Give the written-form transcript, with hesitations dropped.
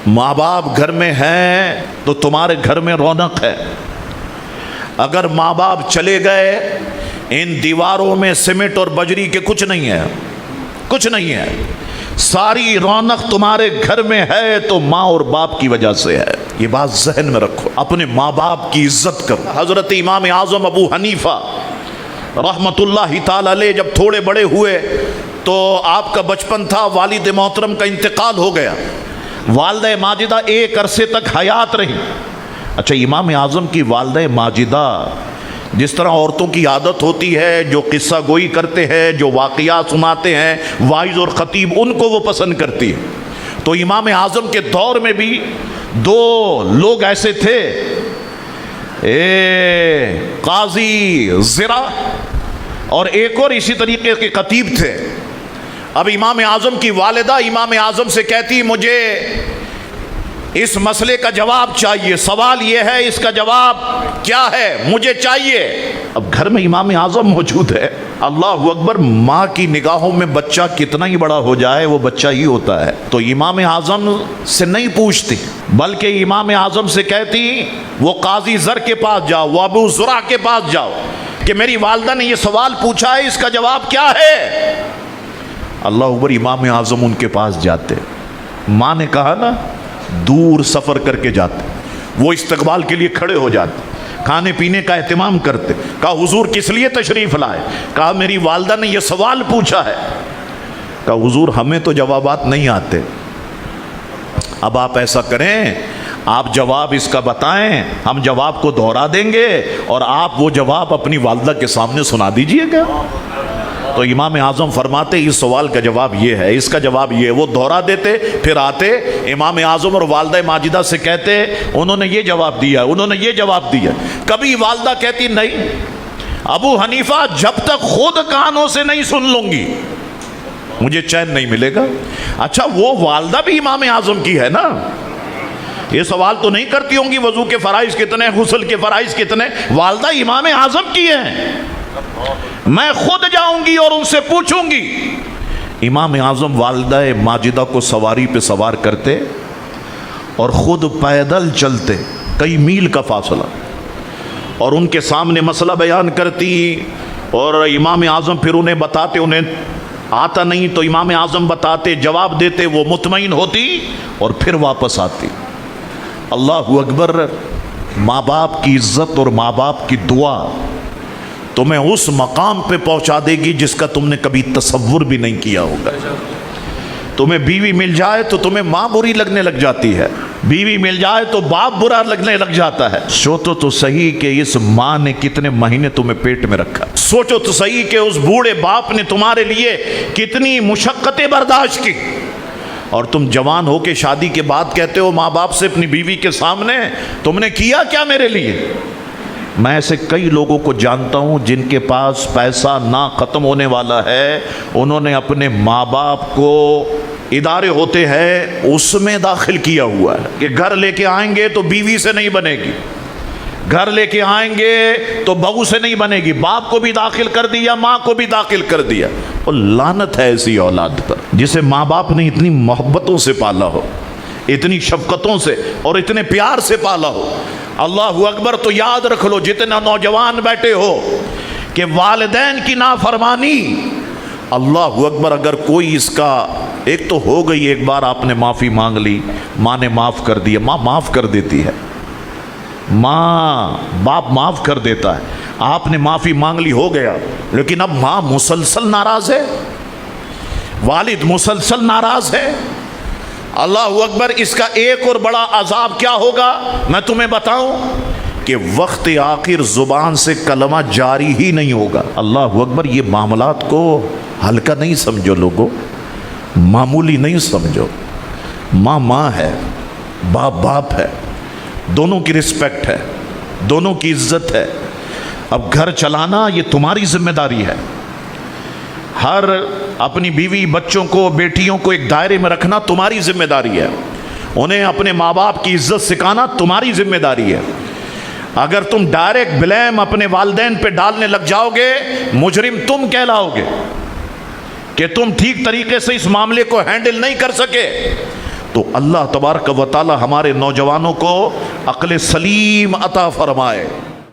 ماں باپ گھر میں ہیں تو تمہارے گھر میں رونق ہے. اگر ماں باپ چلے گئے ان دیواروں میں سیمنٹ اور بجری کے کچھ نہیں ہے، کچھ نہیں ہے. ساری رونق تمہارے گھر میں ہے تو ماں اور باپ کی وجہ سے ہے. یہ بات ذہن میں رکھو، اپنے ماں باپ کی عزت کرو. حضرت امام اعظم ابو حنیفہ رحمت اللہ تعالی علیہ جب تھوڑے بڑے ہوئے تو آپ کا بچپن تھا، والد محترم کا انتقال ہو گیا. والدہ ماجدہ ایک عرصے تک حیات رہی. اچھا، امام اعظم کی والدہ ماجدہ جس طرح عورتوں کی عادت ہوتی ہے، جو قصہ گوئی کرتے ہیں، جو واقعات سناتے ہیں، واعظ اور خطیب، ان کو وہ پسند کرتی ہے. تو امام اعظم کے دور میں بھی دو لوگ ایسے تھے، قاضی زرع اور ایک اور اسی طریقے کے خطیب تھے. اب امام اعظم کی والدہ امام اعظم سے کہتی مجھے اس مسئلے کا جواب چاہیے، سوال یہ ہے اس کا جواب کیا ہے، مجھے چاہیے. اب گھر میں امام اعظم موجود ہے. اللہ اکبر، ماں کی نگاہوں میں بچہ کتنا ہی بڑا ہو جائے وہ بچہ ہی ہوتا ہے. تو امام اعظم سے نہیں پوچھتی بلکہ امام اعظم سے کہتی وہ قاضی زر کے پاس جاؤ، وہ ابو زرع کے پاس جاؤ کہ میری والدہ نے یہ سوال پوچھا ہے، اس کا جواب کیا ہے. اللہ اکبر، امام اعظم ان کے پاس جاتے. ماں نے کہا نا، دور سفر کر کے جاتے، وہ استقبال کے لیے کھڑے ہو جاتے، کھانے پینے کا اہتمام کرتے. کہا حضور کس لیے تشریف لائے؟ کہا میری والدہ نے یہ سوال پوچھا ہے. کہا حضور ہمیں تو جوابات نہیں آتے. اب آپ ایسا کریں، آپ جواب اس کا بتائیں، ہم جواب کو دہرا دیں گے اور آپ وہ جواب اپنی والدہ کے سامنے سنا دیجئے گا. تو امام اعظم فرماتے اس سوال کا جواب یہ ہے، اس کا جواب یہ ہے. وہ دہرا دیتے، پھر آتے امام اعظم اور والدہ ماجدہ سے کہتے انہوں نے یہ جواب دیا، انہوں نے یہ جواب دیا. کبھی والدہ کہتی نہیں ابو حنیفہ جب تک خود کانوں سے نہیں سن لوں گی مجھے چین نہیں ملے گا. اچھا، وہ والدہ بھی امام اعظم کی ہے نا، یہ سوال تو نہیں کرتی ہوں گی وضو کے فرائض کتنے، غسل کے فرائض کتنے. والدہ امام اعظم کی ہیں. میں خود جاؤں گی اور ان سے پوچھوں گی. امام اعظم والدہ ماجدہ کو سواری پہ سوار کرتے اور خود پیدل چلتے کئی میل کا فاصلہ، اور ان کے سامنے مسئلہ بیان کرتی اور امام اعظم پھر انہیں بتاتے. انہیں آتا نہیں تو امام اعظم بتاتے، جواب دیتے، وہ مطمئن ہوتی اور پھر واپس آتی. اللہ اکبر، ماں باپ کی عزت اور ماں باپ کی دعا تمہیں اس مقام پہ پہنچا دے گی جس کا تم نے کبھی تصور بھی نہیں کیا ہوگا. تمہیں بیوی مل جائے تو تمہیں ماں بری لگنے لگ جاتی ہے، بیوی مل جائے تو باپ برا لگنے لگ جاتا ہے. سوچو تو صحیح کہ اس ماں نے کتنے مہینے تمہیں پیٹ میں رکھا. سوچو تو صحیح کہ اس بوڑھے باپ نے تمہارے لیے کتنی مشقتیں برداشت کی، اور تم جوان ہو کے شادی کے بعد کہتے ہو ماں باپ سے اپنی بیوی کے سامنے تم نے کیا کیا میرے لیے. میں ایسے کئی لوگوں کو جانتا ہوں جن کے پاس پیسہ نہ ختم ہونے والا ہے، انہوں نے اپنے ماں باپ کو ادارے ہوتے ہیں اس میں داخل کیا ہوا ہے کہ گھر لے کے آئیں گے تو بیوی سے نہیں بنے گی، گھر لے کے آئیں گے تو بہو سے نہیں بنے گی. باپ کو بھی داخل کر دیا، ماں کو بھی داخل کر دیا. اور لعنت ہے ایسی اولاد پر جسے ماں باپ نے اتنی محبتوں سے پالا ہو، اتنی شفقتوں سے اور اتنے پیار سے پالا ہو. اللہ اکبر. تو یاد رکھ لو جتنا نوجوان بیٹھے ہو کہ والدین کی نافرمانی، اللہ اکبر، اگر کوئی اس کا ایک تو ہو گئی، ایک بار آپ نے معافی مانگ لی، ماں نے معاف کر دیا، ماں معاف کر دیتی ہے، ماں باپ معاف کر دیتا ہے. آپ نے معافی مانگ لی، ہو گیا. لیکن اب ماں مسلسل ناراض ہے، والد مسلسل ناراض ہے. اللہ اکبر. اس کا ایک اور بڑا عذاب کیا ہوگا میں تمہیں بتاؤں کہ وقت آخر زبان سے کلمہ جاری ہی نہیں ہوگا. اللہ اکبر. یہ معاملات کو ہلکا نہیں سمجھو لوگوں، معمولی نہیں سمجھو. ماں ماں ہے، باپ باپ ہے، دونوں کی رسپیکٹ ہے، دونوں کی عزت ہے. اب گھر چلانا یہ تمہاری ذمہ داری ہے. ہر اپنی بیوی بچوں کو بیٹیوں کو ایک دائرے میں رکھنا تمہاری ذمہ داری ہے. انہیں اپنے ماں باپ کی عزت سکھانا تمہاری ذمہ داری ہے. اگر تم ڈائریکٹ بلیم اپنے والدین پہ ڈالنے لگ جاؤ گے مجرم تم کہلاؤ گے کہ تم ٹھیک طریقے سے اس معاملے کو ہینڈل نہیں کر سکے. تو اللہ تبارک و تعالی ہمارے نوجوانوں کو عقل سلیم عطا فرمائے.